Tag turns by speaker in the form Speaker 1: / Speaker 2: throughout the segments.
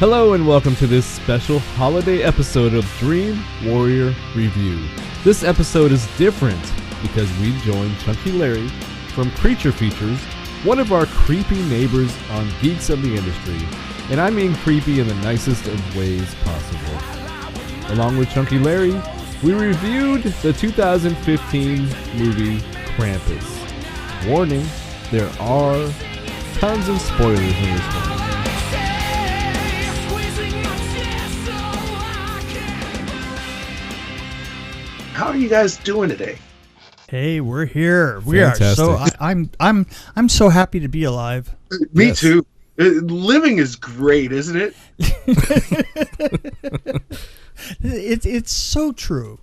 Speaker 1: Hello and welcome to this special holiday episode of Dream Warrior Review. This episode is different because we joined Chunky Larry from Creature Features, one of our creepy neighbors on Geeks of the Industry, and I mean creepy in the nicest of ways possible. Along with Chunky Larry, we reviewed the 2015 movie Krampus. Warning, there are tons of spoilers in this one.
Speaker 2: How are you guys doing today?
Speaker 3: Hey, we're here. We
Speaker 1: Fantastic.
Speaker 3: are so. I'm so happy to be alive.
Speaker 2: Me too. Living is great, isn't it?
Speaker 3: It's so true.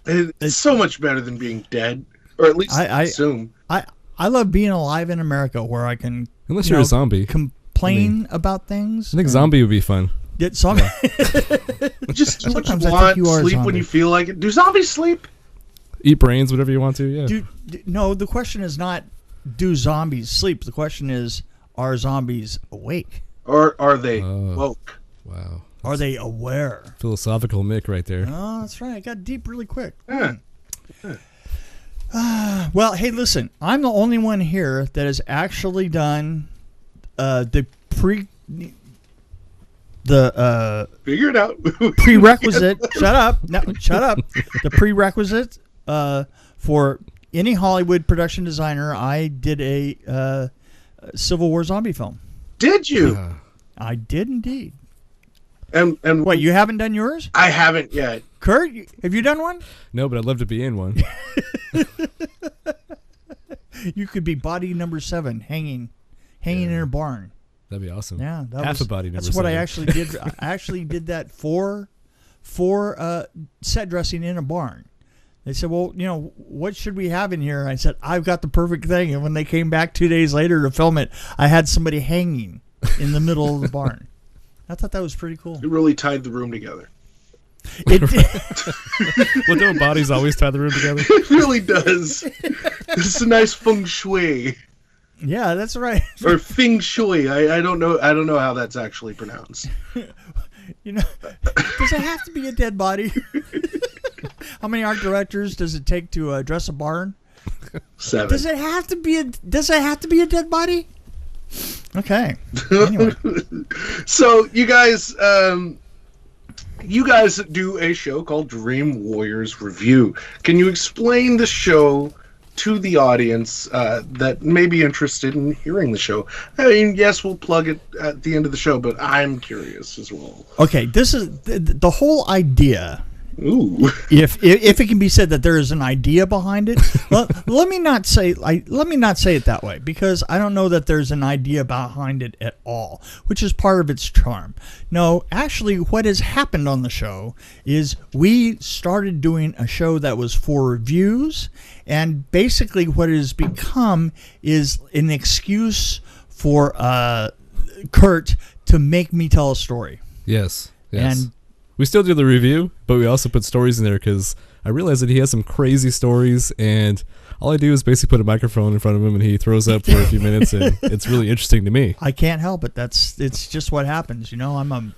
Speaker 2: It's so much better than being dead, or at least I assume.
Speaker 3: I love being alive in America, where I can
Speaker 1: Unless you're a zombie.
Speaker 3: complain about things.
Speaker 1: I think zombie would be fun.
Speaker 3: Get zombie.
Speaker 2: Just do what you
Speaker 3: Sometimes I
Speaker 2: want,
Speaker 3: think you are a
Speaker 2: sleep when
Speaker 3: zombie.
Speaker 2: you feel like it. Do zombies sleep?
Speaker 1: Eat brains, whatever you want to, yeah.
Speaker 3: No, the question is not do zombies sleep. The question is, are zombies awake?
Speaker 2: Or are they woke?
Speaker 1: Wow.
Speaker 3: Are they aware?
Speaker 1: Philosophical Mick right there.
Speaker 3: Oh, that's right. I got deep really quick.
Speaker 2: Yeah.
Speaker 3: Well, hey, listen. I'm the only one here that has actually done
Speaker 2: Figure it out.
Speaker 3: prerequisite. Shut up. No, shut up. The prerequisite for any Hollywood production designer. I did a Civil War zombie film.
Speaker 2: Did you?
Speaker 3: I did indeed.
Speaker 2: And
Speaker 3: What, you haven't done yours?
Speaker 2: I haven't yet.
Speaker 3: Kurt, have you done one?
Speaker 1: No, but I'd love to be in one.
Speaker 3: You could be body number 7, hanging in a barn.
Speaker 1: That'd be awesome.
Speaker 3: Yeah,
Speaker 1: Half a body number
Speaker 3: That's what I
Speaker 1: 7.
Speaker 3: actually did. I actually did that for set dressing in a barn. They said, "Well, what should we have in here?" I said, "I've got the perfect thing." And when they came back 2 days later to film it, I had somebody hanging in the middle of the barn. I thought that was pretty cool.
Speaker 2: It really tied the room together.
Speaker 3: It
Speaker 1: Well, don't bodies always tie the room together?
Speaker 2: It really does. It's a nice feng shui.
Speaker 3: Yeah, that's right.
Speaker 2: Or feng shui. I don't know how that's actually pronounced.
Speaker 3: Does it have to be a dead body? How many art directors does it take to dress a barn?
Speaker 2: 7.
Speaker 3: Does it have to be a dead body? Okay. Anyway.
Speaker 2: So you guys do a show called Dream Warriors Review. Can you explain the show to the audience that may be interested in hearing the show? I mean, yes, we'll plug it at the end of the show, but I'm curious as well.
Speaker 3: Okay, this is the whole idea.
Speaker 2: Ooh.
Speaker 3: If it can be said that there is an idea behind it, let me not say it that way, because I don't know that there's an idea behind it at all, which is part of its charm. No, actually, what has happened on the show is we started doing a show that was for reviews, and basically what it has become is an excuse for Kurt to make me tell a story.
Speaker 1: Yes.
Speaker 3: And
Speaker 1: we still do the review, but we also put stories in there because I realize that he has some crazy stories, and all I do is basically put a microphone in front of him and he throws up for a few minutes, and it's really interesting to me.
Speaker 3: I can't help it. It's just what happens. I'm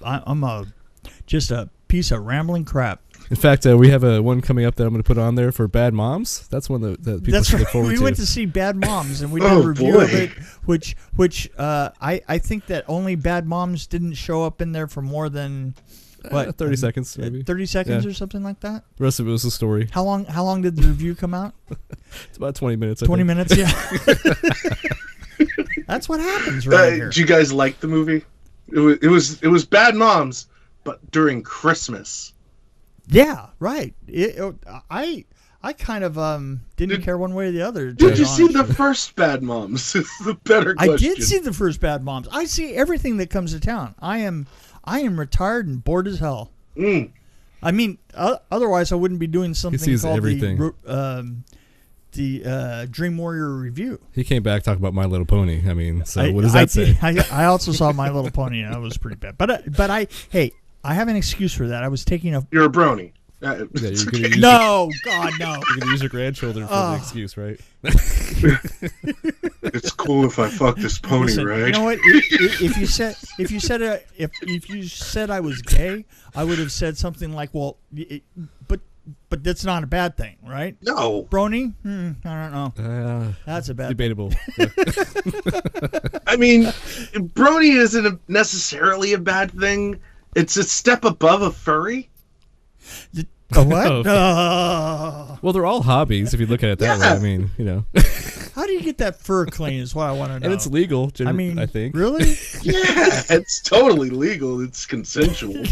Speaker 3: just a piece of rambling crap.
Speaker 1: In fact, we have one coming up that I'm going to put on there for Bad Moms. That's one that people should look forward to.
Speaker 3: We went to see Bad Moms, and we did a review of it, which I think that only Bad Moms didn't show up in there for more than
Speaker 1: 30 seconds, maybe.
Speaker 3: 30 seconds or something like that.
Speaker 1: The rest of it was a story.
Speaker 3: How long did the review come out?
Speaker 1: It's about 20 minutes.
Speaker 3: 20 minutes, yeah. That's what happens right here.
Speaker 2: Did you guys like the movie? It was Bad Moms, but during Christmas.
Speaker 3: Yeah, right. I kind of didn't care one way or the other.
Speaker 2: Did you see the first Bad Moms? It's the better question.
Speaker 3: I did see the first Bad Moms. I see everything that comes to town. I am retired and bored as hell. I mean, otherwise I wouldn't be doing something called
Speaker 1: everything.
Speaker 3: the Dream Warrior Review.
Speaker 1: He came back talking about My Little Pony. I mean, so what does that say?
Speaker 3: I also saw My Little Pony, and that was pretty bad. But I have an excuse for that. I was taking a...
Speaker 2: You're a brony.
Speaker 1: Yeah,
Speaker 3: no, God, no.
Speaker 1: You're going to use your grandchildren for the excuse, right?
Speaker 2: it's cool if I fuck this pony,
Speaker 3: Listen,
Speaker 2: right?
Speaker 3: you know what? If you said I was gay, I would have said something like, "Well, but that's not a bad thing, right?"
Speaker 2: No.
Speaker 3: Brony? I don't know. That's a bad
Speaker 1: debatable.
Speaker 2: I mean, brony isn't necessarily a bad thing. It's a step above a furry.
Speaker 3: A what?
Speaker 1: Oh. Well, they're all hobbies if you look at it that way. I mean,
Speaker 3: How do you get that fur clean is what I want to know.
Speaker 1: And it's legal,
Speaker 3: I mean,
Speaker 1: I think.
Speaker 3: Really?
Speaker 2: Yeah, it's totally legal. It's consensual.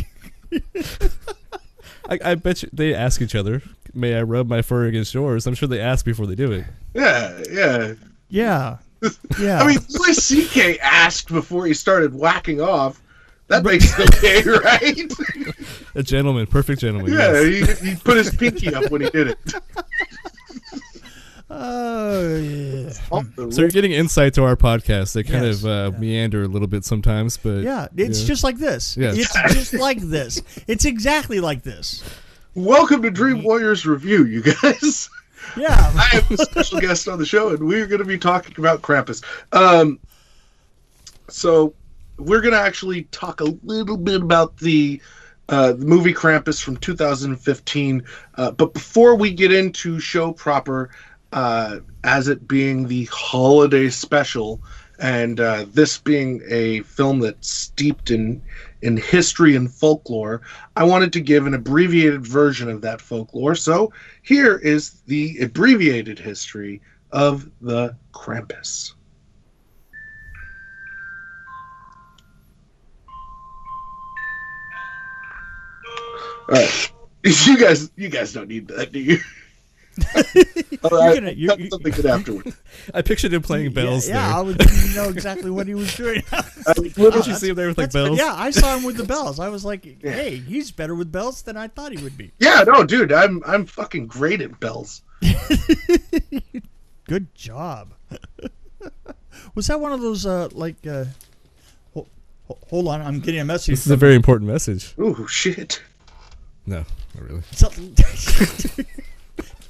Speaker 1: I bet you they ask each other, may I rub my fur against yours? I'm sure they ask before they do it.
Speaker 2: Yeah.
Speaker 3: Yeah.
Speaker 2: I mean, Louis C.K. asked before he started whacking off. That makes it okay, right?
Speaker 1: A gentleman, perfect gentleman.
Speaker 2: Yeah,
Speaker 1: yes.
Speaker 2: he put his pinky up when he did it.
Speaker 3: Oh, yeah.
Speaker 1: So you're getting insight to our podcast. They kind of meander a little bit sometimes, but
Speaker 3: yeah, it's just like this.
Speaker 1: Yes.
Speaker 3: It's just like this. It's exactly like this.
Speaker 2: Welcome to Dream Warriors Review, you guys.
Speaker 3: Yeah.
Speaker 2: I have a special guest on the show, and we're going to be talking about Krampus. So we're going to actually talk a little bit about the movie Krampus from 2015. But before we get into show proper, as it being the holiday special, and this being a film that's steeped in history and folklore, I wanted to give an abbreviated version of that folklore. So here is the abbreviated history of the Krampus. All right, you guys don't need that, do you? Something good afterward.
Speaker 1: I pictured him playing bells.
Speaker 3: Yeah,
Speaker 1: there.
Speaker 3: I didn't know exactly what he was doing.
Speaker 1: Did you see him there with like bells?
Speaker 3: Yeah, I saw him with the bells. I was like, hey, he's better with bells than I thought he would be.
Speaker 2: Yeah, no, dude, I'm fucking great at bells.
Speaker 3: Good job. Was that one of those hold on, I'm getting a message.
Speaker 1: This is a very important message.
Speaker 2: Ooh, shit.
Speaker 1: No, not really.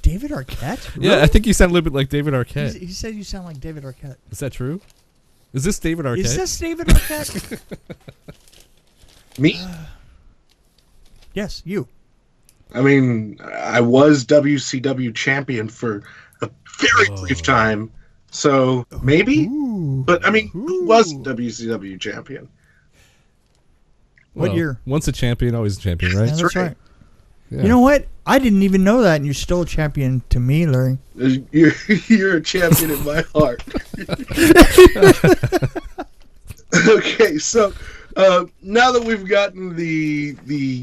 Speaker 3: David Arquette? Really?
Speaker 1: Yeah, I think you sound a little bit like David Arquette.
Speaker 3: He said you sound like David Arquette.
Speaker 1: Is that true? Is this David Arquette?
Speaker 3: Is this David Arquette?
Speaker 2: Me?
Speaker 3: Yes, you.
Speaker 2: I mean, I was WCW champion for a very brief time, so maybe?
Speaker 3: Ooh.
Speaker 2: But, I mean, who was WCW champion?
Speaker 3: What year?
Speaker 1: Once a champion, always a champion, right?
Speaker 3: Yeah, that's right.
Speaker 1: Yeah.
Speaker 3: You know what? I didn't even know that, and you're still a champion to me, Larry.
Speaker 2: You're a champion in my heart. Okay, so now that we've gotten the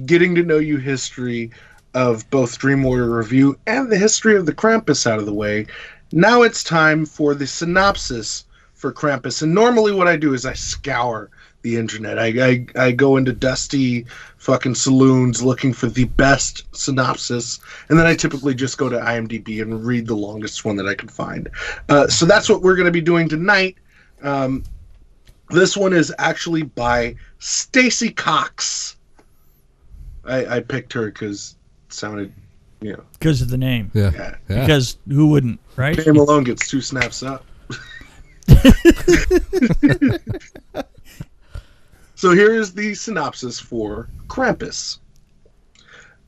Speaker 2: getting to know you history of both Dream Warrior Review and the history of the Krampus out of the way, now it's time for the synopsis for Krampus. And normally what I do is I scour the internet. I go into dusty fucking saloons looking for the best synopsis, and then I typically just go to IMDb and read the longest one that I can find. So that's what we're going to be doing tonight. This one is actually by Stacy Cox. I picked her because it sounded,
Speaker 3: Because of the name.
Speaker 1: Yeah.
Speaker 3: Because who wouldn't, right?
Speaker 2: Name alone gets 2 snaps up. So here is the synopsis for Krampus.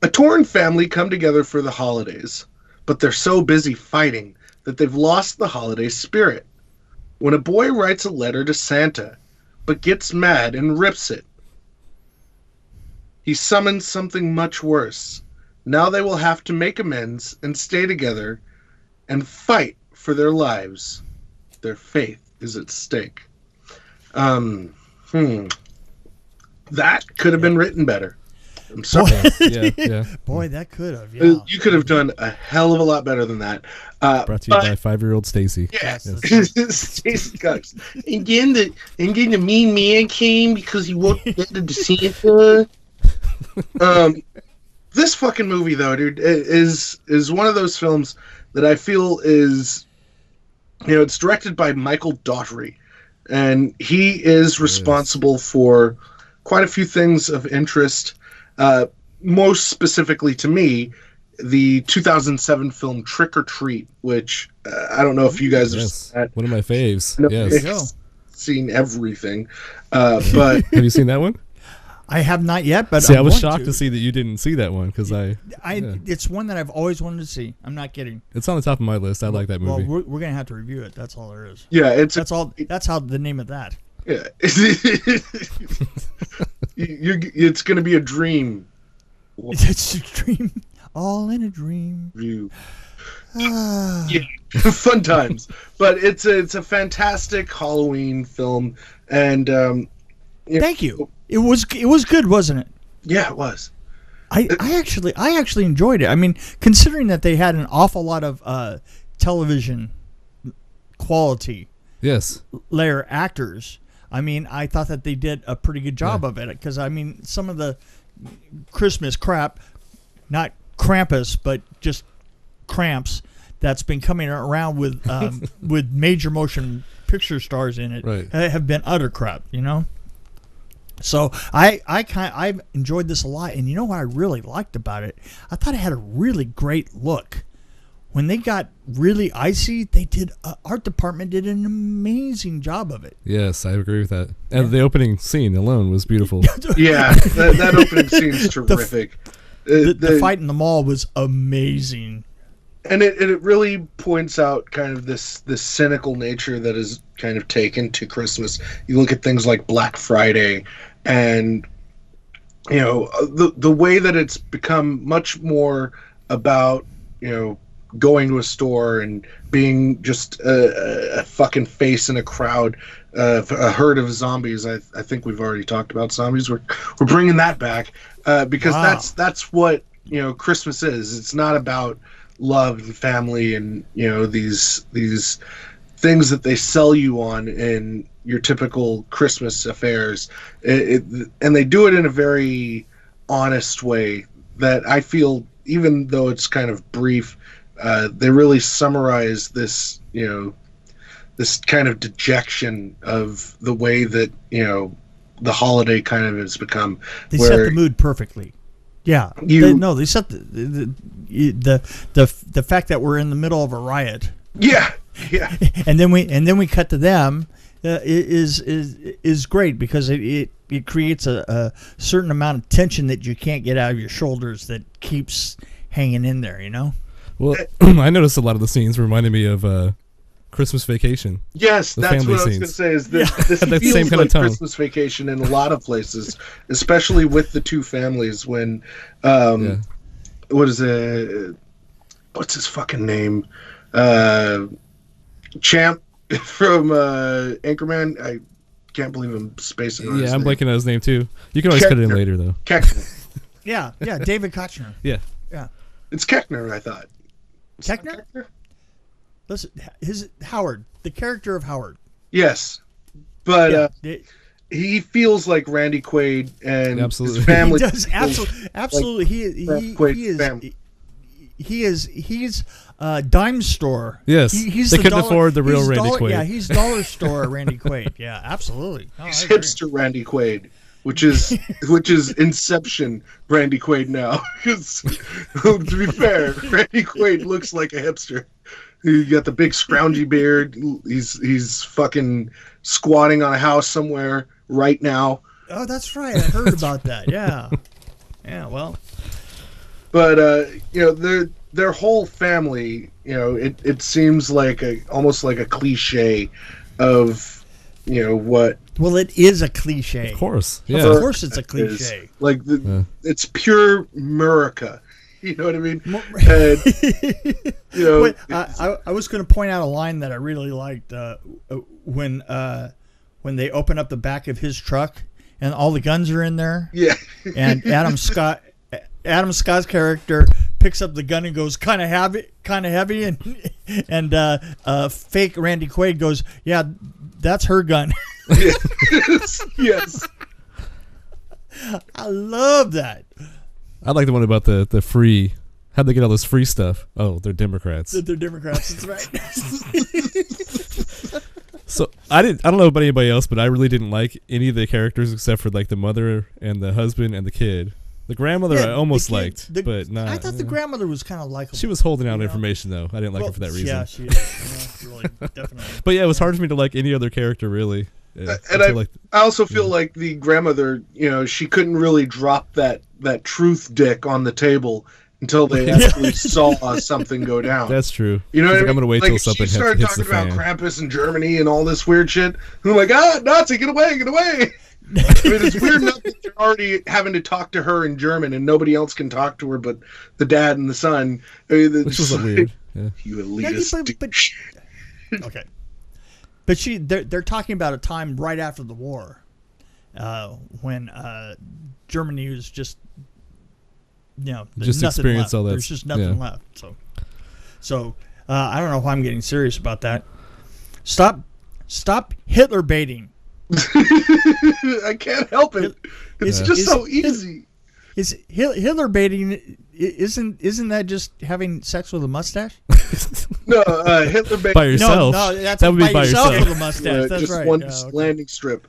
Speaker 2: A torn family come together for the holidays, but they're so busy fighting that they've lost the holiday spirit. When a boy writes a letter to Santa, but gets mad and rips it, he summons something much worse. Now they will have to make amends and stay together and fight for their lives. Their faith is at stake. That could have been written better. I'm sorry.
Speaker 1: Yeah.
Speaker 3: Boy, that could have. Yeah.
Speaker 2: You could have done a hell of a lot better than that.
Speaker 1: Brought to you by 5-year-old Stacy.
Speaker 2: Yes. Stacy Cox. And then the mean man came because he wrote the letter to Santa. This fucking movie, though, dude, is one of those films that I feel is, it's directed by Michael Daughtry, and he is responsible for quite a few things of interest. Most specifically to me, the 2007 film Trick or Treat, which I don't know if you guys have seen that.
Speaker 1: One of my faves.
Speaker 2: No,
Speaker 1: Yes.
Speaker 2: Seen everything, but
Speaker 1: Have you seen that one?
Speaker 3: I have not yet, but
Speaker 1: See, I was shocked to see that you didn't see that one because
Speaker 3: It's one that I've always wanted to see. I'm not kidding.
Speaker 1: it's on the top of my list. I like that movie.
Speaker 3: Well, we're gonna have to review it. That's all there is.
Speaker 2: yeah,
Speaker 3: That's all. That's how the name of that.
Speaker 2: yeah, it's going to be a dream
Speaker 3: It's a dream, all in a dream.
Speaker 2: view. Yeah, fun times. But it's a fantastic Halloween film, and
Speaker 3: Thank you. It was good, wasn't it?
Speaker 2: yeah, it was.
Speaker 3: I actually enjoyed it. I mean, considering that they had an awful lot of television quality
Speaker 1: Yes.
Speaker 3: layer actors, I mean, I thought that they did a pretty good job of it. Because I mean, some of the Christmas crap, not Krampus, but just Cramps, that's been coming around with with major motion picture stars in it,
Speaker 1: Right.
Speaker 3: have been utter crap. So I've enjoyed this a lot, and you know what I really liked about it? I thought it had a really great look. When they got really icy, they did art department did an amazing job of it.
Speaker 1: Yes, I agree with that. And the opening scene alone was beautiful.
Speaker 2: Yeah, that opening scene's terrific.
Speaker 3: The fight in the mall was amazing.
Speaker 2: And it really points out kind of this cynical nature that is kind of taken to Christmas. You look at things like Black Friday, and the way that it's become much more about going to a store and being just a fucking face in a crowd, a herd of zombies. I think we've already talked about zombies. We're bringing that back because
Speaker 3: Wow.
Speaker 2: that's what Christmas is. It's not about love and family and these things that they sell you on in your typical Christmas affairs. And they do it in a very honest way that I feel, even though it's kind of brief, they really summarize this this kind of dejection of the way that the holiday kind of has become.
Speaker 3: They set the mood perfectly. Yeah, they set the fact that we're in the middle of a riot.
Speaker 2: Yeah.
Speaker 3: And then we cut to them is great because it creates a certain amount of tension that you can't get out of your shoulders that keeps hanging in there.
Speaker 1: Well, I noticed a lot of the scenes reminded me of Christmas Vacation.
Speaker 2: Yes,
Speaker 1: The
Speaker 2: that's
Speaker 1: family
Speaker 2: what I was
Speaker 1: scenes.
Speaker 2: going to say. Is this
Speaker 1: That
Speaker 2: feels
Speaker 1: same kind
Speaker 2: like
Speaker 1: of tone.
Speaker 2: Christmas Vacation in a lot of places, especially with the two families. When, what is it? What's his fucking name? Champ from Anchorman. I can't believe I'm spacing on his
Speaker 1: I'm
Speaker 2: name.
Speaker 1: blanking on his name too. You can always cut it in later though.
Speaker 2: Keckner.
Speaker 3: Yeah, David Kochner.
Speaker 1: Yeah.
Speaker 3: Yeah,
Speaker 2: It's Keckner, I thought. It's not
Speaker 3: Keckner? Listen, Howard, the character of Howard.
Speaker 2: Yes, but
Speaker 3: Yeah,
Speaker 2: he feels like Randy Quaid, and
Speaker 1: Absolutely.
Speaker 2: his family.
Speaker 3: he does absolutely.
Speaker 2: Quaid's family.
Speaker 3: He's dime store.
Speaker 1: Yes,
Speaker 3: he's
Speaker 1: they
Speaker 3: the
Speaker 1: couldn't
Speaker 3: dollar-
Speaker 1: afford the real
Speaker 3: he's
Speaker 1: Randy
Speaker 3: dollar-
Speaker 1: Quaid.
Speaker 3: Yeah, he's dollar store Randy Quaid. Yeah, absolutely. No,
Speaker 2: He's
Speaker 3: I agree.
Speaker 2: hipster Randy Quaid, which is Inception Randy Quaid now. 'Cause, to be fair, Randy Quaid looks like a hipster. He got the big scroungy beard. He's fucking squatting on a house somewhere right now.
Speaker 3: Oh, that's right. I heard about that. Yeah. Yeah. Well.
Speaker 2: But their whole family, it seems like almost like a cliche of what.
Speaker 3: Well, it is a cliche.
Speaker 1: Of course.
Speaker 3: Of
Speaker 1: Yeah.
Speaker 3: course, it's a
Speaker 2: is.
Speaker 3: cliche.
Speaker 2: Like it's pure America. You know what I mean? And,
Speaker 3: Wait, I was going to point out a line that I really liked when they open up the back of his truck and all the guns are in there.
Speaker 2: Yeah.
Speaker 3: And Adam Scott's character picks up the gun and goes kind of heavy, and fake Randy Quaid goes, yeah, that's her gun.
Speaker 2: Yes.
Speaker 3: I love that.
Speaker 1: I like the one about the free. How'd they get all this free stuff? Oh, they're Democrats.
Speaker 3: They're Democrats. That's right.
Speaker 1: So I don't know about anybody else, but I really didn't like any of the characters except for like the mother and the husband and the kid. The grandmother I almost
Speaker 3: the kid-
Speaker 1: liked,
Speaker 3: the-
Speaker 1: but not.
Speaker 3: I thought the grandmother was kind of likable.
Speaker 1: She was holding out
Speaker 3: you know?
Speaker 1: information, though. I didn't like her for that reason.
Speaker 3: Yeah, she is. Yeah, really, definitely.
Speaker 1: But yeah, it was hard for me to like any other character, really. Yeah,
Speaker 2: And I also feel like the grandmother, she couldn't really drop that truth dick on the table until they actually saw something go down.
Speaker 1: That's true.
Speaker 2: You know what I mean?
Speaker 1: I'm gonna wait till
Speaker 2: Like,
Speaker 1: something
Speaker 2: she started
Speaker 1: hits the
Speaker 2: talking about
Speaker 1: fan.
Speaker 2: Krampus and Germany and all this weird shit. And I'm like, Nazi, get away, get away. I mean, it's weird enough that they're already having to talk to her in German and nobody else can talk to her but the dad and the son. I mean,
Speaker 1: Which was weird. Yeah.
Speaker 2: You elitist douche.
Speaker 3: Okay. But they're talking about a time right after the war, when Germany was just,
Speaker 1: Just
Speaker 3: nothing
Speaker 1: experienced
Speaker 3: left.
Speaker 1: all that.
Speaker 3: There's just nothing left. So I don't know why I'm getting serious about that. Stop Hitler baiting.
Speaker 2: I can't help it. It's just so easy.
Speaker 3: Is Hitler baiting? Isn't that just having sex with a mustache?
Speaker 2: No, Hitler bait.
Speaker 1: By yourself.
Speaker 3: No, that's
Speaker 1: that would be by yourself.
Speaker 3: with a mustache. That's
Speaker 2: just
Speaker 3: right.
Speaker 2: one
Speaker 3: Yeah, okay.
Speaker 2: landing strip.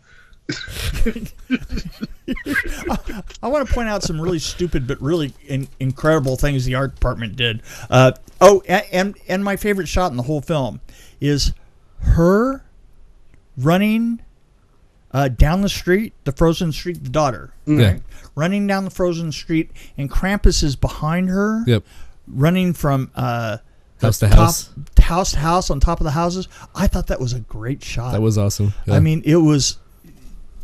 Speaker 3: I want to point out some really stupid but really incredible things the art department did. And my favorite shot in the whole film is her running down the street, the frozen street, the daughter.
Speaker 1: Yeah.
Speaker 3: Running down the frozen street, and Krampus is behind her.
Speaker 1: Yep.
Speaker 3: Running from
Speaker 1: House to house.
Speaker 3: house to house on top of the houses. I thought that was a great shot.
Speaker 1: That was awesome. Yeah.
Speaker 3: I mean, it was,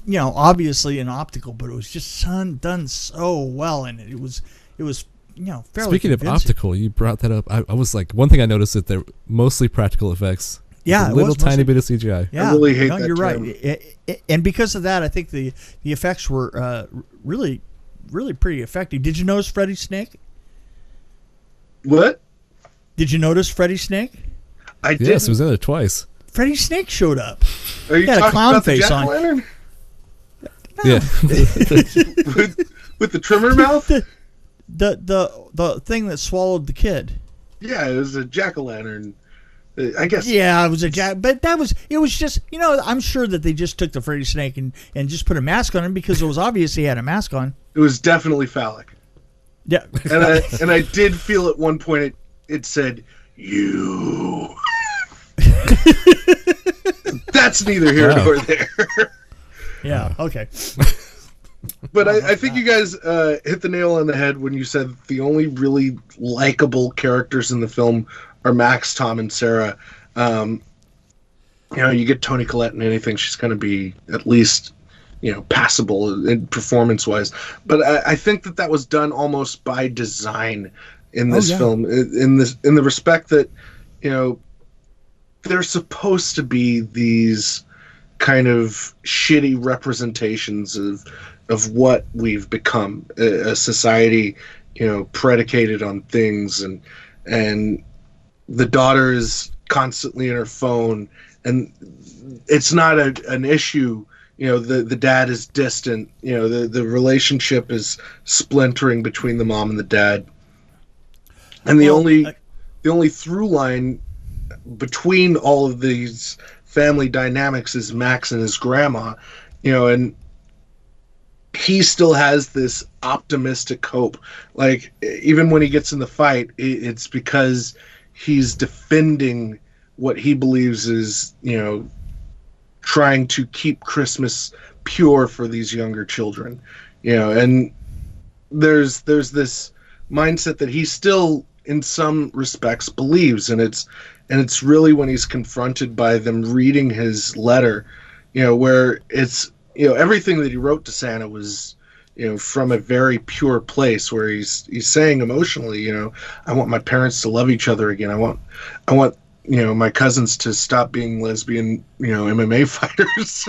Speaker 3: obviously an optical, but it was just done so well, and it was fairly
Speaker 1: Speaking of
Speaker 3: convincing.
Speaker 1: optical, you brought that up. I was like, one thing I noticed that they're mostly practical effects.
Speaker 3: Yeah,
Speaker 1: a
Speaker 3: it
Speaker 1: little
Speaker 3: was
Speaker 1: tiny
Speaker 3: mostly-
Speaker 1: bit of CGI.
Speaker 3: Yeah,
Speaker 2: I really hate that
Speaker 3: you're
Speaker 2: term.
Speaker 3: right. And because of that, I think the effects were really, really pretty effective. Did you notice Freddy Snake?
Speaker 2: What?
Speaker 3: Did you notice Freddy Snake?
Speaker 2: I did.
Speaker 1: Yes, it was in there twice.
Speaker 3: Freddy Snake showed up.
Speaker 2: Are you
Speaker 3: He had a
Speaker 2: talking
Speaker 3: clown
Speaker 2: about the
Speaker 3: face on.
Speaker 2: jack-o'-lantern?
Speaker 1: Yeah.
Speaker 2: with the trimmer mouth?
Speaker 3: The thing that swallowed the kid.
Speaker 2: Yeah, it was a jack-o'-lantern. I guess.
Speaker 3: Yeah, it was a jack, but it was just, I'm sure that they just took the Freddy Snake and just put a mask on him because it was obvious he had a mask on.
Speaker 2: It was definitely phallic.
Speaker 3: Yeah.
Speaker 2: And I did feel at one point it said, "You." That's neither here nor there.
Speaker 3: Yeah, okay.
Speaker 2: But I think you guys hit the nail on the head when you said the only really likable characters in the film are Max, Tom, and Sarah. You get Toni Collette in anything, she's going to be at least, passable in performance-wise. But I think that was done almost by design in this film, in the respect that, they're supposed to be these kind of shitty representations of what we've become, a society, predicated on things, and the daughter is constantly in her phone, and it's not an issue. The dad is distant. The relationship is splintering between the mom and the dad, and the only through line between all of these family dynamics is Max and his grandma, and he still has this optimistic hope. Like, even when he gets in the fight, it's because he's defending what he believes is, trying to keep Christmas pure for these younger children, and there's this mindset that he still, in some respects, believes, and it's really when he's confronted by them reading his letter, where it's, everything that he wrote to Santa was, from a very pure place, where he's saying emotionally, I want my parents to love each other again. I want my cousins to stop being lesbian, MMA fighters.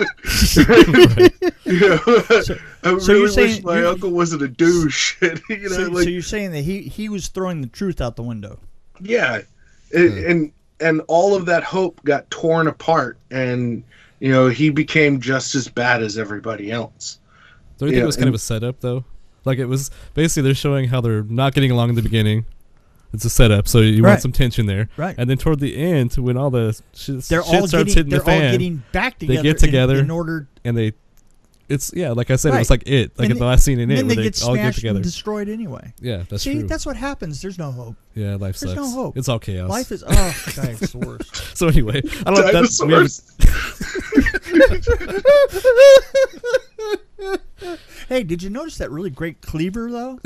Speaker 2: I really wish my uncle wasn't a douche.
Speaker 3: So you're saying that he was throwing the truth out the window.
Speaker 2: Yeah, and all of that hope got torn apart, and he became just as bad as everybody else.
Speaker 1: Don't you think it was kind of a setup, though? Like, it was basically they're showing how they're not getting along in the beginning. It's a setup, so you want some tension there.
Speaker 3: Right.
Speaker 1: And then toward the end, when all the shit
Speaker 3: They're
Speaker 1: starts hitting the fan,
Speaker 3: all getting back together.
Speaker 1: they get together
Speaker 3: in order.
Speaker 1: and they it's like I said, it was
Speaker 3: Right.
Speaker 1: like it, like
Speaker 3: And
Speaker 1: in the last scene in it,
Speaker 3: then
Speaker 1: where
Speaker 3: they
Speaker 1: they
Speaker 3: get
Speaker 1: all get
Speaker 3: smashed
Speaker 1: together.
Speaker 3: and destroyed anyway.
Speaker 1: Yeah, that's
Speaker 3: See,
Speaker 1: true.
Speaker 3: that's what happens. There's no hope.
Speaker 1: Yeah, life
Speaker 3: There's
Speaker 1: sucks.
Speaker 3: no hope.
Speaker 1: It's all chaos.
Speaker 3: Life is God, it's the worst.
Speaker 1: So anyway, I don't know if
Speaker 2: Dinosaurs.
Speaker 3: Hey, did you notice that really great cleaver though?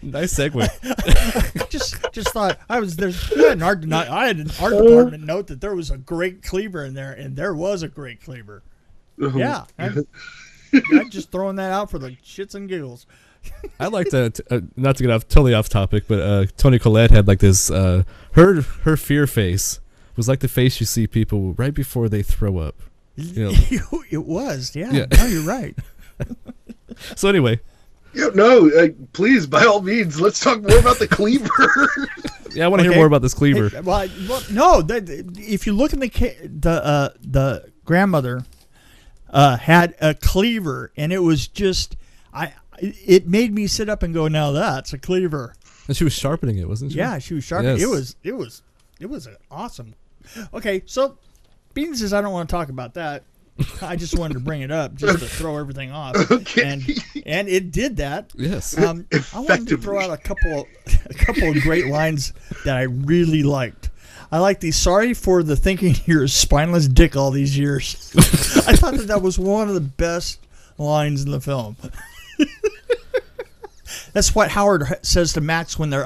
Speaker 1: nice segue.
Speaker 3: just thought I had an art department note that there was a great cleaver in there, and there was a great cleaver. Yeah, I'm just throwing that out for the shits and giggles.
Speaker 1: I like to not to get totally off topic, but Toni Collette had like this her fear face was like the face you see people right before they throw up. You know?
Speaker 3: It was, yeah.
Speaker 1: Yeah.
Speaker 3: No, you're right.
Speaker 1: So anyway,
Speaker 2: Yeah, no, please, by all means, let's talk more about the cleaver.
Speaker 1: yeah, I want to hear more about this cleaver.
Speaker 3: Hey, well, no. If you look in the grandmother had a cleaver, and it was just it made me sit up and go, now that's a cleaver.
Speaker 1: And she was sharpening it, wasn't she?
Speaker 3: Yeah, she was sharpening.
Speaker 1: Yes.
Speaker 3: It was awesome. Okay, so Bean says I don't want to talk about that. I just wanted to bring it up just to throw everything off.
Speaker 2: Okay.
Speaker 3: And it did that.
Speaker 1: Yes.
Speaker 3: I wanted to throw out a couple of great lines that I really liked. I like the sorry for the thinking you're a spineless dick all these years. I thought that was one of the best lines in the film. That's what Howard says to Max when they're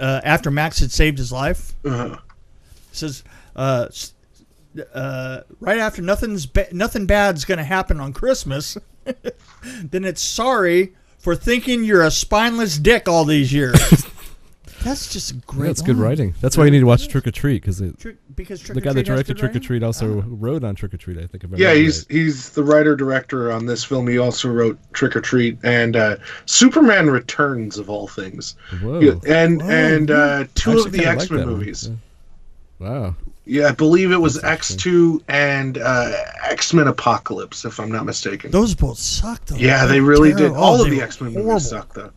Speaker 3: after Max had saved his life.
Speaker 2: Uh-huh.
Speaker 3: Says right after nothing bad's gonna happen on Christmas, then it's sorry for thinking you're a spineless dick all these years. That's just a great.
Speaker 1: That's good
Speaker 3: line.
Speaker 1: writing. That's why you need to watch Trick or Treat because the guy that directed Trick or Treat also wrote on Trick or Treat. I think.
Speaker 2: Yeah, he's the writer-director on this film. He also wrote Trick or Treat and Superman Returns, of all things.
Speaker 1: Whoa.
Speaker 2: Yeah, and two
Speaker 1: Actually
Speaker 2: of the
Speaker 1: kinda like
Speaker 2: X-Men
Speaker 1: that one.
Speaker 2: movies.
Speaker 1: Yeah. Wow.
Speaker 2: Yeah, I believe it was
Speaker 1: That's
Speaker 2: X2 and X-Men Apocalypse, if I'm not mistaken.
Speaker 3: Those both sucked. Though.
Speaker 2: Yeah, they really did.
Speaker 3: Terrible.
Speaker 2: All of
Speaker 3: they
Speaker 2: the
Speaker 3: were
Speaker 2: X-Men
Speaker 3: horrible.
Speaker 2: movies suck, though.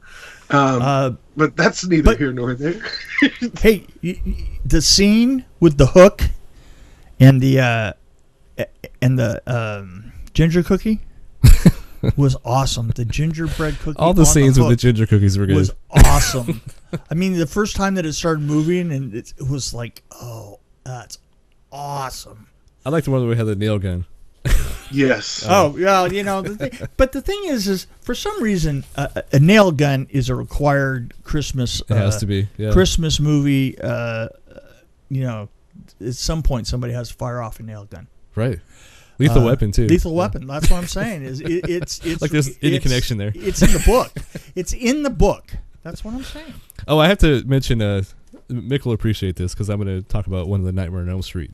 Speaker 2: But that's neither here nor there.
Speaker 3: Hey, the scene with the hook and the ginger cookie was awesome. The gingerbread cookie.
Speaker 1: All the
Speaker 3: on
Speaker 1: scenes with the
Speaker 3: hook
Speaker 1: ginger cookies were good.
Speaker 3: was awesome. I mean, the first time that it started moving, and it was like, oh, that's awesome.
Speaker 1: I like the one where we had the nail gun.
Speaker 2: Yes.
Speaker 3: Oh, yeah, you know. But the thing is for some reason, a nail gun is a required Christmas.
Speaker 1: It has to be. Yeah.
Speaker 3: Christmas movie. You know, at some point somebody has to fire off a nail gun.
Speaker 1: Right. Lethal Weapon too.
Speaker 3: Lethal Weapon. That's what I'm saying. It's
Speaker 1: like there's any connection there.
Speaker 3: It's in the book. It's in the book. That's what I'm saying.
Speaker 1: Oh, I have to mention. Mick will appreciate this because I'm going to talk about one of the Nightmare on Elm Street.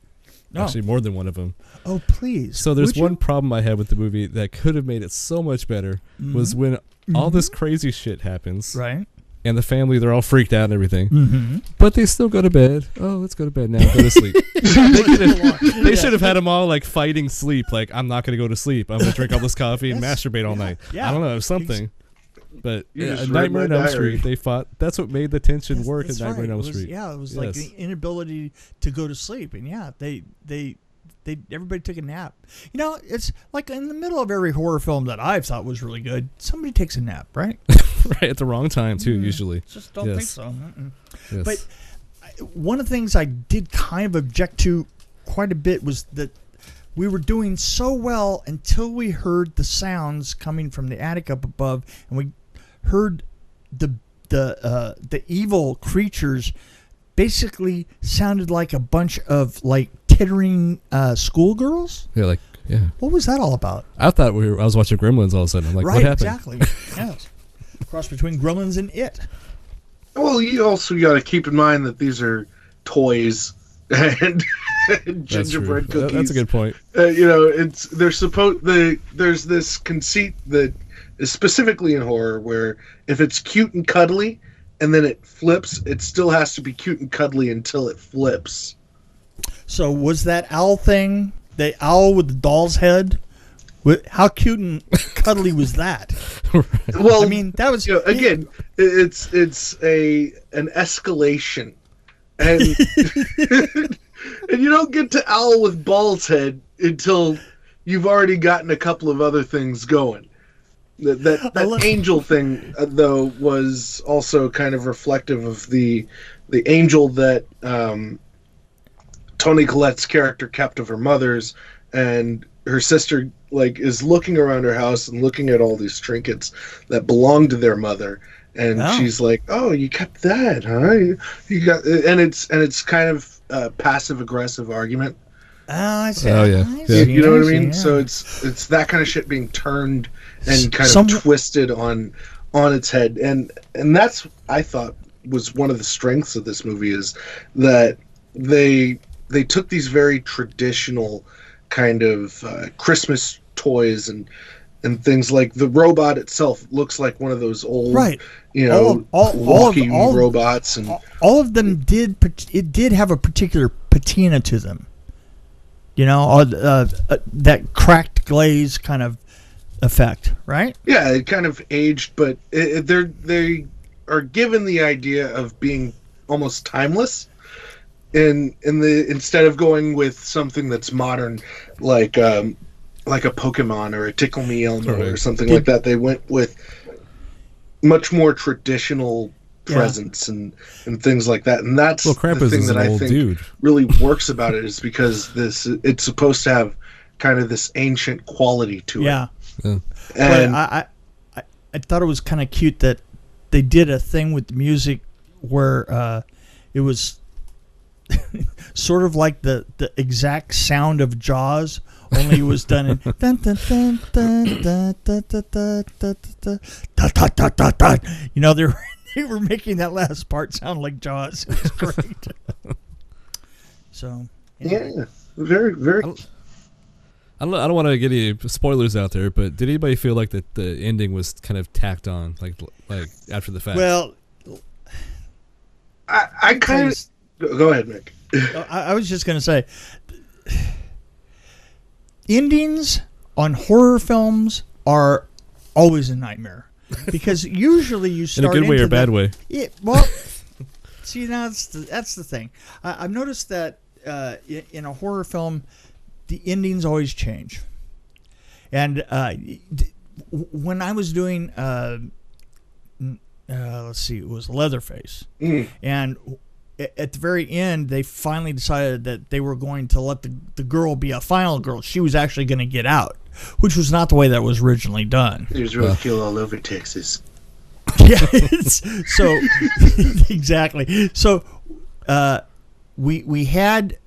Speaker 3: Oh.
Speaker 1: Actually, more than one of them.
Speaker 3: Oh, please.
Speaker 1: So there's
Speaker 3: Would you?
Speaker 1: one problem I had with the movie that could have made it so much better was when all this crazy shit happens,
Speaker 3: Right.
Speaker 1: and the family, they're all freaked out and everything,
Speaker 3: Mm-hmm.
Speaker 1: but they still go to bed. Oh, let's go to bed now. Go to sleep. They should have had them all like fighting sleep. Like, I'm not going to go to sleep. I'm going to drink all this coffee and masturbate all night.
Speaker 3: Yeah.
Speaker 1: I don't know, something. But
Speaker 2: You just read
Speaker 1: Nightmare on
Speaker 2: my
Speaker 1: Elm
Speaker 2: diary.
Speaker 1: Street, they fought. That's what made the tension work
Speaker 3: That's
Speaker 1: at Nightmare on Elm
Speaker 3: right.
Speaker 1: Street.
Speaker 3: It was like the inability to go to sleep, and yeah, they everybody took a nap. You know, it's like in the middle of every horror film that I've thought was really good, somebody takes a nap, right?
Speaker 1: Right at the wrong time too. Usually,
Speaker 3: Just don't think
Speaker 1: Yes.
Speaker 3: so. Mm-mm.
Speaker 1: Yes.
Speaker 3: But one of the things I did kind of object to quite a bit was that we were doing so well until we heard the sounds coming from the attic up above, and we heard the evil creatures basically sounded like a bunch of like tittering schoolgirls.
Speaker 1: yeah,
Speaker 3: What was that all about?
Speaker 1: I thought I was watching Gremlins all of a sudden. I'm like,
Speaker 3: Right,
Speaker 1: what happened?
Speaker 3: exactly. Yes. Cross between Gremlins and It.
Speaker 2: Well, you also got to keep in mind that these are toys and
Speaker 1: That's
Speaker 2: gingerbread
Speaker 1: true.
Speaker 2: cookies.
Speaker 1: That's a good point.
Speaker 2: You know, there's this conceit that is specifically in horror where if it's cute and cuddly and then it flips, it still has to be cute and cuddly until it flips.
Speaker 3: So was that owl thing, the owl with the doll's head? How cute and cuddly was that?
Speaker 2: Well,
Speaker 3: I mean, that was
Speaker 2: again, it's an escalation, and and you don't get to owl with ball's head until you've already gotten a couple of other things going. That angel thing, though, was also kind of reflective of the angel that Toni Collette's character kept of her mother's, and her sister is looking around her house and looking at all these trinkets that belonged to their mother, and she's like, "Oh, you kept that, huh? You got," and it's kind of a passive aggressive argument.
Speaker 3: Oh, I see.
Speaker 1: Oh, yeah.
Speaker 2: You know what I mean?
Speaker 3: Yeah.
Speaker 2: So it's that kind of shit being turned and kind of twisted on its head, and that's, I thought, was one of the strengths of this movie, is that they took these very traditional kind of Christmas toys and things. Like the robot itself looks like one of those old, walking robots, and
Speaker 3: all of them did have a particular patina to them. That cracked glaze kind of effect, right?
Speaker 2: Yeah, it kind of aged, but they are given the idea of being almost timeless. Instead of going with something that's modern, like a Pokemon or a Tickle Me Elmo or something like that, they went with much more traditional presence and things like that. And that's
Speaker 1: Krampus
Speaker 2: the thing
Speaker 1: is
Speaker 2: that
Speaker 1: an
Speaker 2: I
Speaker 1: old
Speaker 2: think
Speaker 1: dude.
Speaker 2: really works about it, is because it's supposed to have kind of this ancient quality to it.
Speaker 3: Yeah.
Speaker 2: And
Speaker 3: I thought it was kind of cute that they did a thing with the music where it was sort of like the exact sound of Jaws, only it was done in dun, dun, dun, dun, dun, dun, dun, dun, dun, dun, dun, dun, dun, dun. They were making that last part sound like Jaws. It was great. So
Speaker 2: yeah, very, very.
Speaker 1: I don't want to get any spoilers out there, but did anybody feel like that the ending was kind of tacked on, like after the fact?
Speaker 3: Well,
Speaker 2: I kind of. Go ahead, Mick.
Speaker 3: I was just going to say, endings on horror films are always a nightmare, because usually you start
Speaker 1: in a good way or bad way.
Speaker 3: Yeah, well, see, now that's the thing. I've noticed that in a horror film, the endings always change. And when I was doing, let's see, it was Leatherface, and at the very end, they finally decided that they were going to let the girl be a final girl. She was actually going to get out, which was not the way that was originally done.
Speaker 2: There's roadkill all over Texas.
Speaker 3: Yeah, so exactly. So we had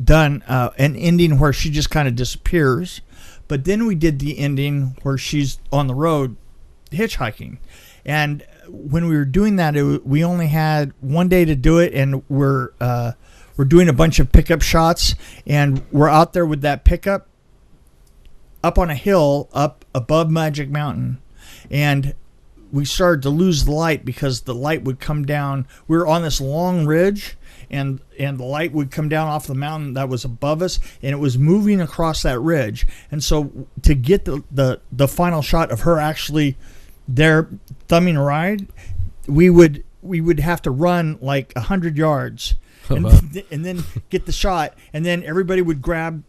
Speaker 3: done an ending where she just kind of disappears, but then we did the ending where she's on the road hitchhiking, and when we were doing that, we only had one day to do it, and we're doing a bunch of pickup shots, and we're out there with that pickup up on a hill up above Magic Mountain, and we started to lose the light because the light would come down. We were on this long ridge, and the light would come down off the mountain that was above us, and it was moving across that ridge. And so to get the final shot of her actually there thumbing a ride, we would have to run like 100 yards and then get the shot, and then everybody would grab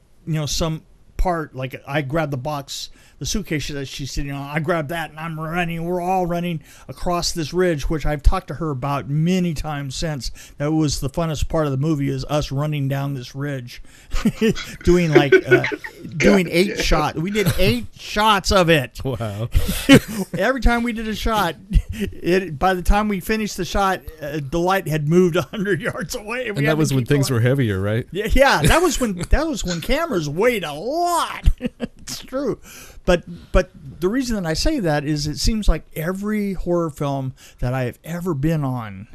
Speaker 3: some part. Like I grabbed the box, the suitcase that she's sitting on, I grabbed that, and I'm running. We're all running across this ridge, which I've talked to her about many times since. That was the funnest part of the movie, is us running down this ridge, doing 8 shots. We did 8 shots of it.
Speaker 1: Wow!
Speaker 3: Every time we did a shot, by the time we finished the shot, the light had moved 100 yards away,
Speaker 1: and that was when things were heavier, right?
Speaker 3: Yeah. That was when cameras weighed a lot. It's true. But the reason that I say that is it seems like every horror film that I have ever been on,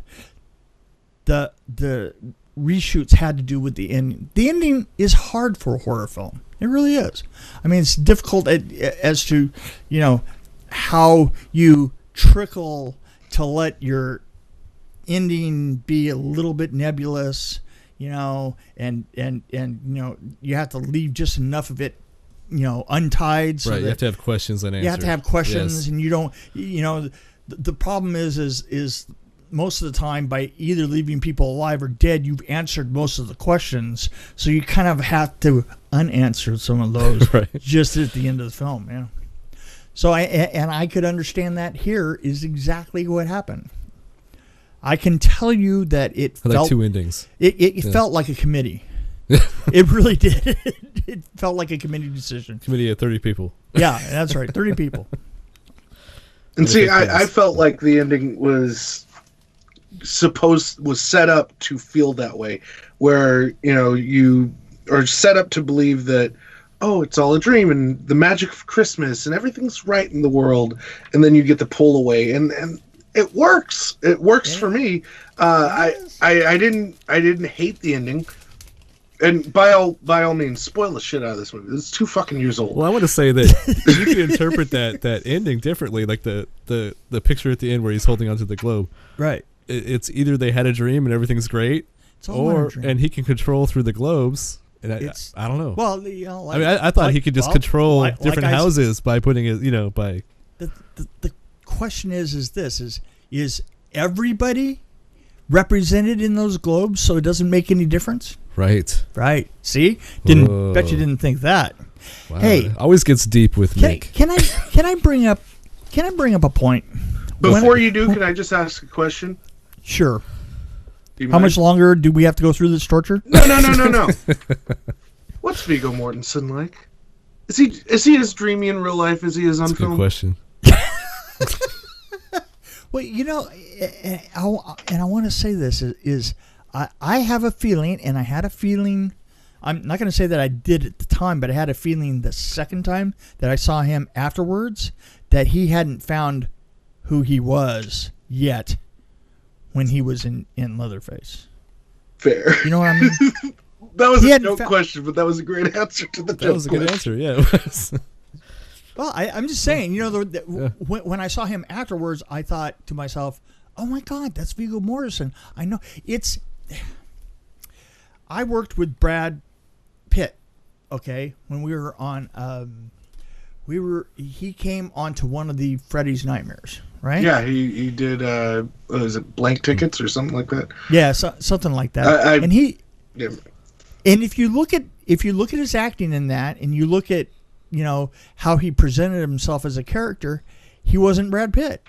Speaker 3: the reshoots had to do with the ending. The ending is hard for a horror film. It really is. I mean, it's difficult as to, how you trickle to let your ending be a little bit nebulous, and you have to leave just enough of it untied. So
Speaker 1: right, you have to have questions and answers.
Speaker 3: You have to have questions,
Speaker 1: yes.
Speaker 3: and you don't. The problem is most of the time by either leaving people alive or dead, you've answered most of the questions. So you kind of have to unanswer some of those
Speaker 1: Right.
Speaker 3: just at the end of the film. Yeah. So I could understand that here is exactly what happened. I can tell you that it
Speaker 1: I like
Speaker 3: felt
Speaker 1: two endings.
Speaker 3: It felt like a committee. It really did. It felt like a committee decision.
Speaker 1: Committee of 30 people.
Speaker 3: Yeah, that's right. 30 people.
Speaker 2: And see, I felt like the ending was set up to feel that way, where you are set up to believe that, oh, it's all a dream and the magic of Christmas and everything's right in the world, and then you get the pull away, and it works. It works for me. I didn't hate the ending. And by all means, spoil the shit out of this movie. It's 2 fucking years old.
Speaker 1: Well, I want to say that you can interpret that ending differently, like the picture at the end where he's holding onto the globe.
Speaker 3: Right.
Speaker 1: It's either they had a dream and everything's great, and he can control through the globes. And I don't know.
Speaker 3: Well,
Speaker 1: I thought he could just control different houses by putting it, by.
Speaker 3: The question is this: is everybody represented in those globes, so it doesn't make any difference? Right. See? Bet you didn't think that.
Speaker 1: Wow.
Speaker 3: Hey,
Speaker 1: it always gets deep with Nick.
Speaker 3: Can I bring up a point?
Speaker 2: Before you do, can I just ask a question?
Speaker 3: Sure. How much longer do we have to go through this torture?
Speaker 2: No. What's Viggo Mortensen like? Is he as dreamy in real life as he is on
Speaker 1: That's a
Speaker 2: film?
Speaker 1: good question.
Speaker 3: Well, and I want to say this is I have a feeling, and I had a feeling, I'm not going to say that I did at the time, but I had a feeling the second time that I saw him afterwards that he hadn't found who he was yet when he was in Leatherface.
Speaker 2: Fair.
Speaker 3: You know what I mean?
Speaker 2: That was a joke question, but that was a great answer to the joke.
Speaker 1: That was a good answer, yeah. It was.
Speaker 3: Well, I'm just saying, when I saw him afterwards, I thought to myself, oh my God, that's Viggo Mortensen. I know. I worked with Brad Pitt, okay, when we were on, he came onto one of the Freddy's Nightmares, right?
Speaker 2: Yeah, he did, was it Blank Tickets or something like that?
Speaker 3: Yeah, something like that. And if you look at his acting in that, and you look at, how he presented himself as a character, he wasn't Brad Pitt.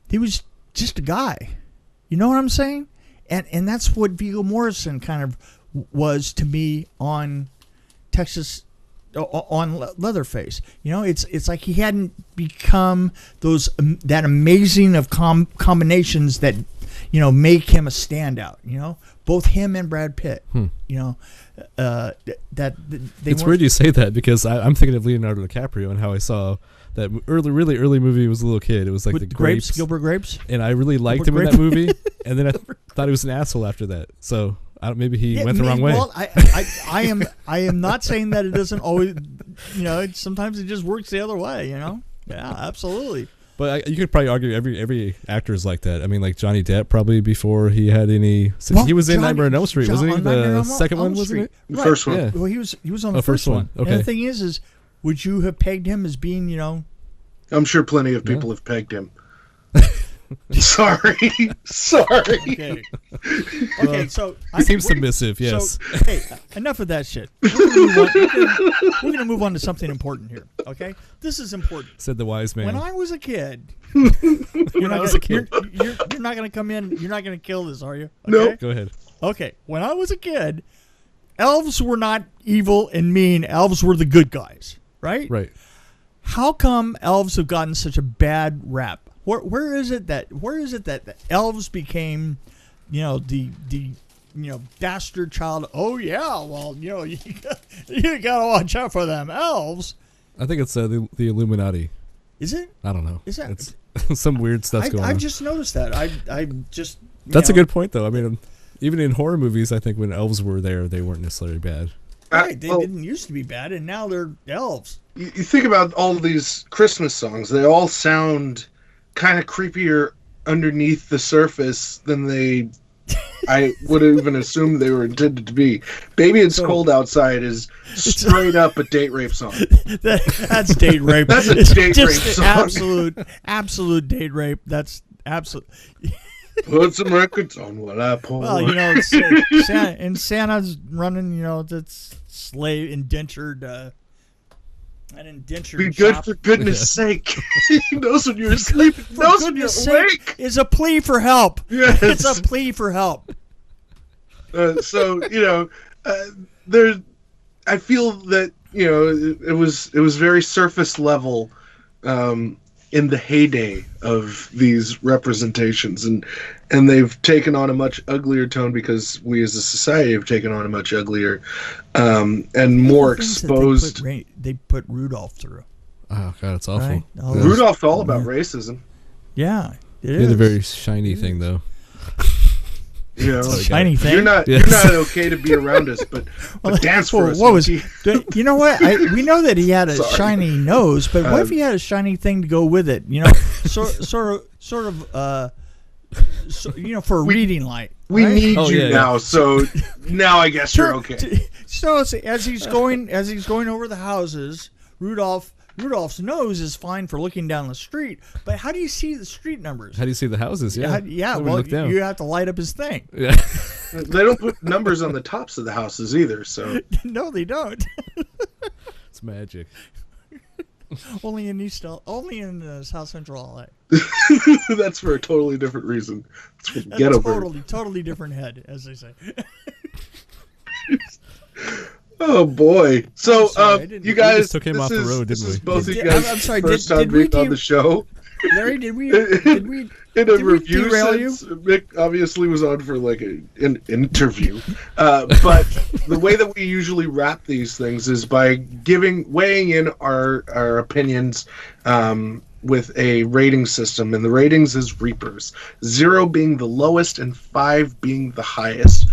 Speaker 3: He was just a guy. You know what I'm saying? And that's what Viggo Mortensen kind of was to me on Leatherface. It's like he hadn't become that amazing of combinations that make him a standout. Both him and Brad Pitt.
Speaker 1: It's weird you say that, because I'm thinking of Leonardo DiCaprio and how I saw that really early movie was a little kid. It was like
Speaker 3: with
Speaker 1: the Grapes,
Speaker 3: Gilbert Grapes,
Speaker 1: and I really liked him in that movie. And then I thought he was an asshole after that. So maybe he went the wrong way.
Speaker 3: Well, I am not saying that it doesn't always. Sometimes it just works the other way. Yeah, absolutely.
Speaker 1: But you could probably argue every actor is like that. I mean, like Johnny Depp, probably before he had any. He was in Nightmare on Elm Street, wasn't he? The second one, wasn't it?
Speaker 2: The first one.
Speaker 3: Yeah. Well, he was on the first one.
Speaker 1: Okay.
Speaker 3: And the thing is would you have pegged him as being,
Speaker 2: I'm sure plenty of people have pegged him. Sorry.
Speaker 3: Okay, so
Speaker 1: he seems submissive. Yes.
Speaker 3: So, hey, enough of that shit. We're gonna move on to something important here. Okay, this is important.
Speaker 1: Said the wise man.
Speaker 3: When I was a kid, you're not gonna come in. You're not gonna kill this, are you? Okay?
Speaker 2: No.
Speaker 1: Go ahead.
Speaker 3: Okay. When I was a kid, elves were not evil and mean. Elves were the good guys, right?
Speaker 1: Right.
Speaker 3: How come elves have gotten such a bad rap? Where is it that the elves became, the dastard child? Oh yeah, well you gotta watch out for them elves.
Speaker 1: I think it's the Illuminati.
Speaker 3: Is it?
Speaker 1: I don't know.
Speaker 3: Is that?
Speaker 1: It's some weird stuff's going on.
Speaker 3: I've just noticed that. I just.
Speaker 1: That's a good point, though. I mean, even in horror movies, I think when elves were there, they weren't necessarily bad.
Speaker 3: Right, they didn't used to be bad, and now they're elves.
Speaker 2: You think about all of these Christmas songs; they all sound kind of creepier underneath the surface than I would even assume they were intended to be. Baby It's Cold Outside is straight up a date rape song.
Speaker 3: That's date rape.
Speaker 2: That's a date rape song.
Speaker 3: Absolute date rape. That's absolute.
Speaker 2: Put some records on while I pour.
Speaker 3: Well, Santa's running, that's slave indentured. An indentured
Speaker 2: Be good
Speaker 3: shop.
Speaker 2: for goodness sake. He knows when you're asleep. He
Speaker 3: For
Speaker 2: knows when you're
Speaker 3: goodness sake,
Speaker 2: awake.
Speaker 3: is a plea for help.
Speaker 2: Yes.
Speaker 3: It's a plea for help.
Speaker 2: So there. I feel that it was very surface level in the heyday of these representations, and they've taken on a much uglier tone because we as a society have taken on a much uglier and more exposed.
Speaker 3: They put Rudolph through.
Speaker 1: Oh God, it's awful.
Speaker 3: Right?
Speaker 2: Rudolph's all about racism.
Speaker 3: Yeah, it
Speaker 1: He had
Speaker 3: is.
Speaker 1: a very shiny thing though.
Speaker 3: Shiny thing.
Speaker 2: You're not okay to be around us, but dance for us.
Speaker 3: What was? You know what? We know that he had a shiny nose, but what if he had a shiny thing to go with it? Sort of, for a reading light.
Speaker 2: We
Speaker 3: right?
Speaker 2: need you now, so now I guess you're okay.
Speaker 3: So as he's going over the houses, Rudolph's nose is fine for looking down the street, but how do you see the street numbers?
Speaker 1: How do you see the houses? Yeah.
Speaker 3: Well, you have to light up his thing.
Speaker 1: Yeah.
Speaker 2: They don't put numbers on the tops of the houses either, so.
Speaker 3: No, they don't.
Speaker 1: It's magic.
Speaker 3: Only in South Central LA.
Speaker 2: That's for a totally different reason. It's for
Speaker 3: That's
Speaker 2: ghetto
Speaker 3: totally different head, as they say.
Speaker 2: Oh boy! So,
Speaker 3: sorry,
Speaker 2: you guys
Speaker 1: just took him off the road,
Speaker 2: this
Speaker 1: didn't
Speaker 2: is
Speaker 1: we?
Speaker 2: both of you guys'
Speaker 3: I'm sorry,
Speaker 2: first
Speaker 3: did
Speaker 2: time
Speaker 3: we
Speaker 2: being on the show.
Speaker 3: Larry, did we
Speaker 2: In a
Speaker 3: did we
Speaker 2: review
Speaker 3: derail you?
Speaker 2: sense, Mick obviously was on for like an interview, but the way that we usually wrap these things is by weighing in our opinions with a rating system, and the ratings is Reapers, 0 being the lowest and 5 being the highest.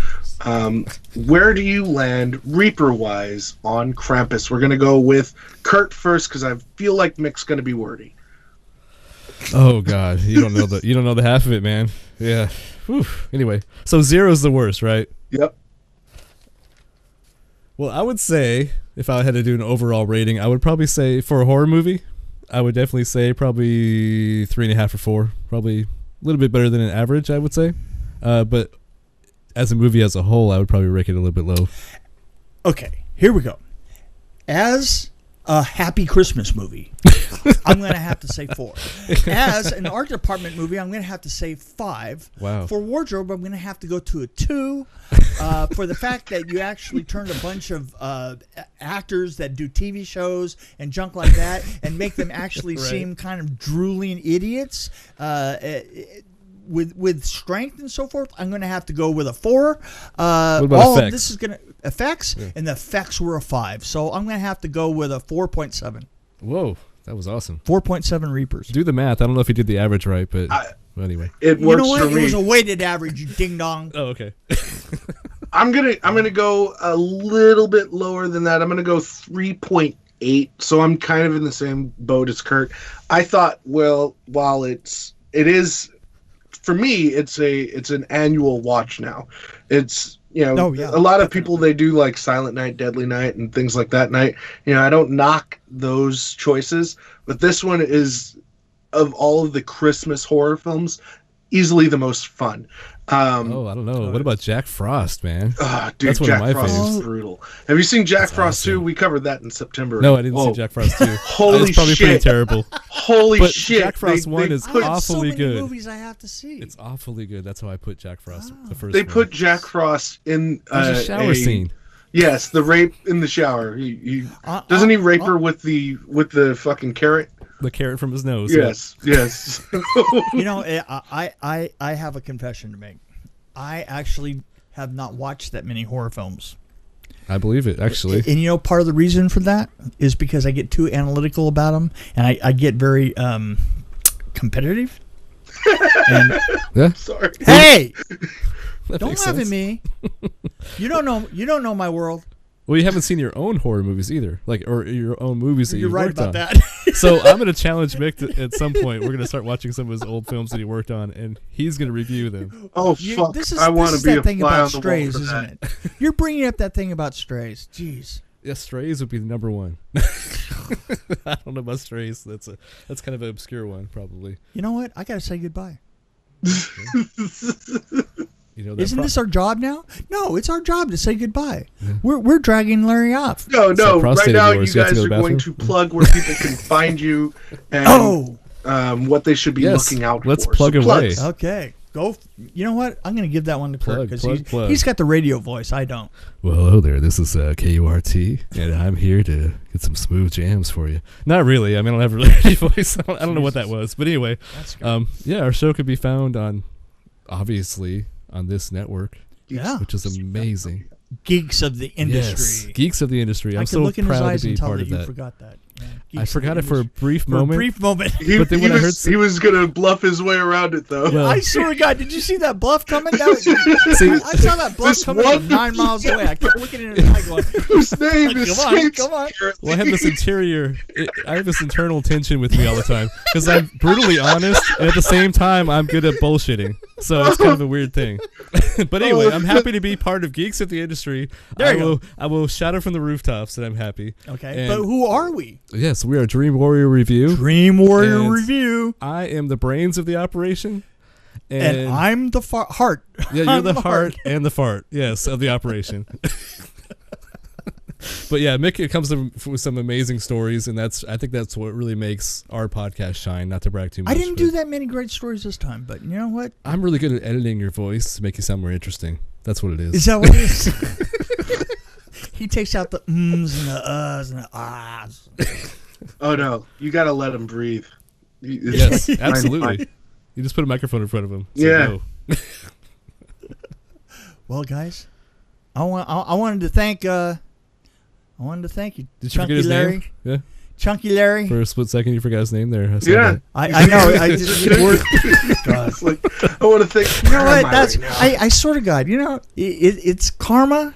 Speaker 2: Where do you land Reaper-wise on Krampus? We're gonna go with Kurt first because I feel like Mick's gonna be wordy.
Speaker 1: Oh God, you don't know the half of it, man. Yeah. Whew. Anyway, so 0's the worst, right?
Speaker 2: Yep.
Speaker 1: Well, I would say if I had to do an overall rating, I would probably say for a horror movie, I would definitely say probably 3.5 or 4, probably a little bit better than an average, I would say. But as a movie as a whole, I would probably rate it a little bit low.
Speaker 3: Okay, here we go. As a happy Christmas movie, I'm going to have to say 4. As an art department movie, I'm going to have to say 5.
Speaker 1: Wow.
Speaker 3: For wardrobe, I'm going to have to go to a 2. For the fact that you actually turned a bunch of actors that do TV shows and junk like that and make them actually seem kind of drooling idiots with strength and so forth, I'm going to have to go with a 4.
Speaker 1: What about
Speaker 3: all
Speaker 1: effects?
Speaker 3: of this is going to effects, and the effects were a 5. So I'm going to have to go with a 4.7.
Speaker 1: Whoa, that was awesome.
Speaker 3: 4.7 Reapers.
Speaker 1: Do the math. I don't know if you did the average right, but well, anyway.
Speaker 2: It
Speaker 3: You
Speaker 2: works
Speaker 3: know what?
Speaker 2: for
Speaker 3: It
Speaker 2: me.
Speaker 3: was a weighted average, you ding dong.
Speaker 1: Oh, okay.
Speaker 2: I'm gonna go a little bit lower than that. I'm gonna go 3.8. So I'm kind of in the same boat as Kurt. I thought, well, while it is for me, it's an annual watch now. It's a lot of people, they do like Silent Night, Deadly Night, and things like that night. I don't knock those choices, but this one is, of all of the Christmas horror films, easily the most fun.
Speaker 1: I don't know. What about Jack Frost, man?
Speaker 2: Dude,
Speaker 1: That's one
Speaker 2: Jack
Speaker 1: of my
Speaker 2: Frost
Speaker 1: favorites.
Speaker 2: is brutal. Have you seen Jack
Speaker 1: That's
Speaker 2: Frost
Speaker 1: awesome.
Speaker 2: 2? We covered that in September.
Speaker 1: No, I didn't see Jack Frost 2.
Speaker 2: Holy
Speaker 1: It's probably
Speaker 2: shit.
Speaker 1: pretty terrible.
Speaker 2: Holy
Speaker 1: But
Speaker 2: shit!
Speaker 1: Jack Frost 1 is
Speaker 3: I have so
Speaker 1: awfully
Speaker 3: many
Speaker 1: good.
Speaker 3: movies I have to see.
Speaker 1: It's awfully good. That's how I put Jack Frost, the first
Speaker 2: They
Speaker 1: one.
Speaker 2: put Jack Frost in
Speaker 1: There's a shower scene.
Speaker 2: Yes, the rape in the shower. Doesn't he rape her with the fucking carrot?
Speaker 1: The carrot from his nose.
Speaker 2: Yes, yes.
Speaker 3: I have a confession to make. I actually have not watched that many horror films.
Speaker 1: I believe it, actually.
Speaker 3: And part of the reason for that is because I get too analytical about them, and I get very competitive. And,
Speaker 1: Yeah.
Speaker 2: Sorry.
Speaker 3: hey,
Speaker 1: That
Speaker 3: don't
Speaker 1: makes
Speaker 3: laugh at
Speaker 1: sense.
Speaker 3: me. You don't know my world.
Speaker 1: Well, you haven't seen your own horror movies either, or your own movies that
Speaker 3: You're
Speaker 1: you've
Speaker 3: right
Speaker 1: worked
Speaker 3: about
Speaker 1: on.
Speaker 3: that.
Speaker 1: So I'm going to challenge Mick at some point. We're going to start watching some of his old films that he worked on, and he's going to review them.
Speaker 2: Oh fuck!
Speaker 3: This is
Speaker 2: I want to be
Speaker 3: that
Speaker 2: a
Speaker 3: thing
Speaker 2: fly
Speaker 3: about
Speaker 2: on the wall
Speaker 3: strays,
Speaker 2: for
Speaker 3: isn't
Speaker 2: that.
Speaker 3: it? You're bringing up that thing about strays. Jeez.
Speaker 1: Yeah, Strays would be the number one. I don't know about Strays. That's kind of an obscure one, probably.
Speaker 3: You know what? I gotta say goodbye.
Speaker 1: You know,
Speaker 3: Isn't this our job now? No, it's our job to say goodbye.
Speaker 1: Yeah.
Speaker 3: We're dragging Larry off.
Speaker 2: No,
Speaker 1: that
Speaker 2: right
Speaker 1: prostate
Speaker 2: now
Speaker 1: of
Speaker 2: you
Speaker 1: yours, you have to
Speaker 2: guys
Speaker 1: go
Speaker 2: are
Speaker 1: to the
Speaker 2: going
Speaker 1: bathroom?
Speaker 2: to plug where people can find you and what they should be
Speaker 1: Yes,
Speaker 2: looking out
Speaker 1: let's
Speaker 2: for.
Speaker 1: plug
Speaker 2: So
Speaker 1: away.
Speaker 2: plugs.
Speaker 3: Okay. Go. You know what? I'm going to give that one to Kurt because
Speaker 1: Plug.
Speaker 3: he's got the radio voice. I don't.
Speaker 1: Well, hello there. This is KURT, and I'm here to get some smooth jams for you. Not really. I mean, I don't have a radio voice. I don't know what that was. But anyway, yeah, our show could be found on, obviously, on this network.
Speaker 3: Yeah.
Speaker 1: Which is amazing.
Speaker 3: Geeks of the industry.
Speaker 1: Yes, geeks of the industry. I'm
Speaker 3: I can
Speaker 1: so
Speaker 3: look in his
Speaker 1: proud
Speaker 3: eyes
Speaker 1: to be
Speaker 3: and tell
Speaker 1: part
Speaker 3: that
Speaker 1: of
Speaker 3: you
Speaker 1: that.
Speaker 3: forgot that. Yeah,
Speaker 1: I
Speaker 3: Geeks of
Speaker 1: forgot
Speaker 3: the
Speaker 1: it for a
Speaker 3: industry.
Speaker 1: brief
Speaker 3: For
Speaker 1: moment.
Speaker 3: a brief moment.
Speaker 1: But then when I heard
Speaker 2: he was going to bluff his way around it, though.
Speaker 1: Well,
Speaker 3: I swear to God, did you see that bluff coming? I saw that bluff
Speaker 2: This
Speaker 3: coming
Speaker 2: one-
Speaker 3: from 9 miles away. I kept looking in his eye going,
Speaker 2: Whose name is
Speaker 3: come on, come on.
Speaker 1: well, I have this I have this internal tension with me all the time because I'm brutally honest, and at the same time, I'm good at bullshitting. So it's kind of a weird thing. But anyway, I'm happy to be part of Geeks of the Industry.
Speaker 3: There you go.
Speaker 1: I will shout it from the rooftops that I'm happy.
Speaker 3: Okay,
Speaker 1: And
Speaker 3: but who are we?
Speaker 1: yes, we are Dream Warrior Review.
Speaker 3: Dream Warrior
Speaker 1: And
Speaker 3: Review.
Speaker 1: I am the brains of the operation.
Speaker 3: And I'm the heart.
Speaker 1: Yeah, you're
Speaker 3: I'm
Speaker 1: the heart and the fart, yes, of the operation. But yeah, Mick comes with some amazing stories, and I think that's what really makes our podcast shine. Not to brag too much.
Speaker 3: I didn't do that many great stories this time, but you know what?
Speaker 1: I'm really good at editing your voice to make you sound more interesting. That's what it is.
Speaker 3: Is that what it is? He takes out the ums and the uhs and the ahs.
Speaker 2: Oh, no. You got to let him breathe.
Speaker 1: Yes,
Speaker 2: Fine,
Speaker 1: absolutely.
Speaker 2: fine.
Speaker 1: You just put a microphone in front of him.
Speaker 2: Yeah.
Speaker 1: Go.
Speaker 3: Well, guys, I wanted to thank you,
Speaker 1: Did you
Speaker 3: Chunky
Speaker 1: forget his
Speaker 3: Larry.
Speaker 1: name? Yeah.
Speaker 3: Chunky Larry.
Speaker 1: For a split second, you forgot his name there. I saw
Speaker 2: Yeah.
Speaker 1: that.
Speaker 3: I know. I just God.
Speaker 2: It's like, I want to thank
Speaker 3: You know what?
Speaker 2: Karma
Speaker 3: That's
Speaker 2: right now.
Speaker 3: I swear to God. You know, it's karma.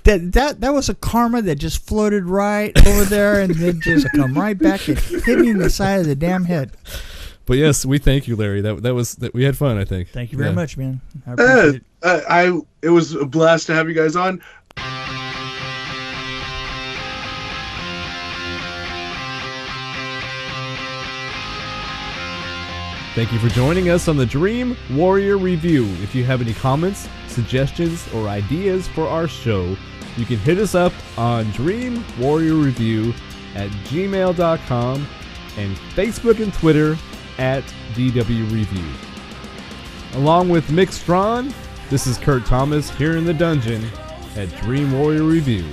Speaker 3: That was a karma that just floated right over there and then just come right back and hit me in the side of the damn head.
Speaker 1: But yes, we thank you, Larry. We had fun, I think.
Speaker 3: Thank you very
Speaker 1: Yeah.
Speaker 3: much, man. I appreciate it.
Speaker 2: It was a blast to have you guys on.
Speaker 1: Thank you for joining us on the Dream Warrior Review. If you have any comments, suggestions, or ideas for our show, you can hit us up on dreamwarriorreview@gmail.com and Facebook and Twitter @DWReview. Along with Mick Strawn, this is Kurt Thomas here in the dungeon at Dream Warrior Review.